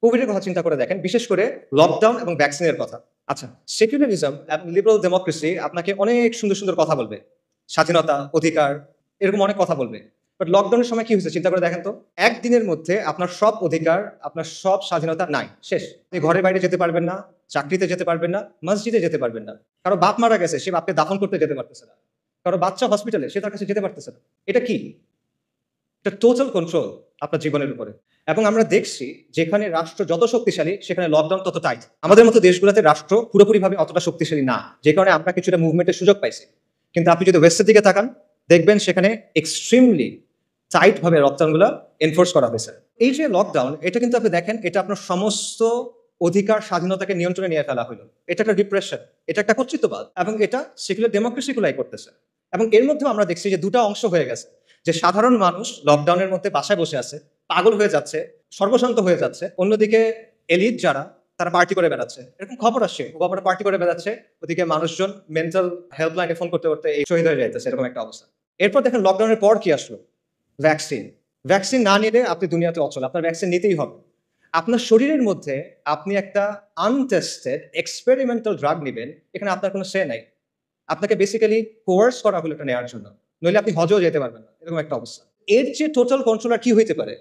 কোভিডের কথা চিন্তা করে দেখেন, বিশেষ করে লকডাউন এবং ভ্যাকসিনের কথা। আচ্ছা, সেকুলারিজম এবং লিবারাল ডেমোক্রেসি আপনাকে অনেক সুন্দর সুন্দর কথা বলবে, স্বাধীনতা, অধিকার, এরকম অনেক কথা বলবে। বাট লকডাউনের সময় কি হয়েছে চিন্তা করে দেখেন তো, একদিনের মধ্যে আপনার সব অধিকার, আপনার সব স্বাধীনতা নাই, শেষ। আপনি ঘরের বাইরে যেতে পারবেন না, চাকরিতে যেতে পারবেন না, মসজিদে যেতে পারবেন না। কারো বাপ মারা গেছে, সে বাপকে দাফন করতে যেতে পারতেছে না। কারো বাচ্চা হসপিটালে, সে তার কাছে যেতে পারতেছে না। এটা কি? এটা টোটাল কন্ট্রোল আপনার জীবনের উপরে। এবং আমরা দেখছি যেখানে রাষ্ট্র যত শক্তিশালী সেখানে লকডাউন তত টাইট। আমাদের মতো দেশগুলোতে রাষ্ট্র পুরোপুরিভাবে অতটা শক্তিশালী না, যে কারণে আমরা কিছুটা মুভমেন্টের সুযোগ পাইছি। কিন্তু আপনি যদি ওয়েস্টের দিকে তাকান, দেখবেন সেখানে এক্সট্রিমলি টাইট ভাবে লকডাউনগুলো এনফোর্স করা হয়েছে। এই যে লকডাউন, এটা কিন্তু আপনি দেখেন, এটা আপনার সমস্ত অধিকার স্বাধীনতাকে নিয়ন্ত্রণে নিয়ে ফেলা হলো। এটা একটা ডিপ্রেশন, এটা একটা কর্তৃত্ববাদ, এবং এটা সেকুলার ডেমোক্রেসিগুলাই করতেছে। এবং এর মধ্যেও আমরা দেখছি যে দুটা অংশ হয়ে গেছে, যে সাধারণ মানুষ লকডাউনের মধ্যে বাসায় বসে আছে, পাগল হয়ে যাচ্ছে, সর্বশান্ত হয়ে যাচ্ছে। অন্যদিকে এলিট যারা, তারা পার্টি করে বেড়াচ্ছে, এরকম খবর আসছে, খবরে পার্টি করে বেড়াচ্ছে। ওদিকে মানুষজন মেন্টাল হেল্পলাইনে ফোন করতে করতে এই শহীদ হয়ে যাইতেছে, এরকম একটা অবস্থা। এরপর দেখেন লকডাউনের পর কি আসলো? ভ্যাকসিন। ভ্যাকসিন না নিলে আপনি দুনিয়াতে অচল, আপনার ভ্যাকসিন নিতেই হবে। আপনার শরীরের মধ্যে আপনি একটা আনটেস্টেড এক্সপেরিমেন্টাল ড্রাগ নেবেন, এখানে আপনার কোনো সে নাই। আপনাকে বেসিক্যালি কোয়ার্স করা হলো এটা নেওয়ার জন্য, নইলে আপনি হজও যেতে পারবেন না, এরকম একটা অবস্থা। এর যে টোটাল কন্ট্রোল আর কি হইতে পারে?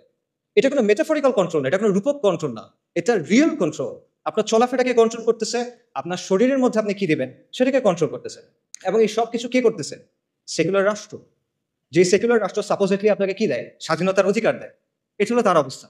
এটা কোনো মেটাফরিক্যাল কন্ট্রোল না, এটা কোনো রূপক কন্ট্রোল না, এটা রিয়েল কন্ট্রোল। আপনার চলাফেরাকে কন্ট্রোল করতেছে, আপনার শরীরের মধ্যে আপনি কি দিবেন সেটাকে কন্ট্রোল করতেছে। এবং এই সব কিছু কে করতেছে? সেকুলার রাষ্ট্র। যে সেকুলার রাষ্ট্র সাপোজিটলি আপনাকে কি দেয়? স্বাধীনতার অধিকার দেয়। এটা হলো তার অবস্থা।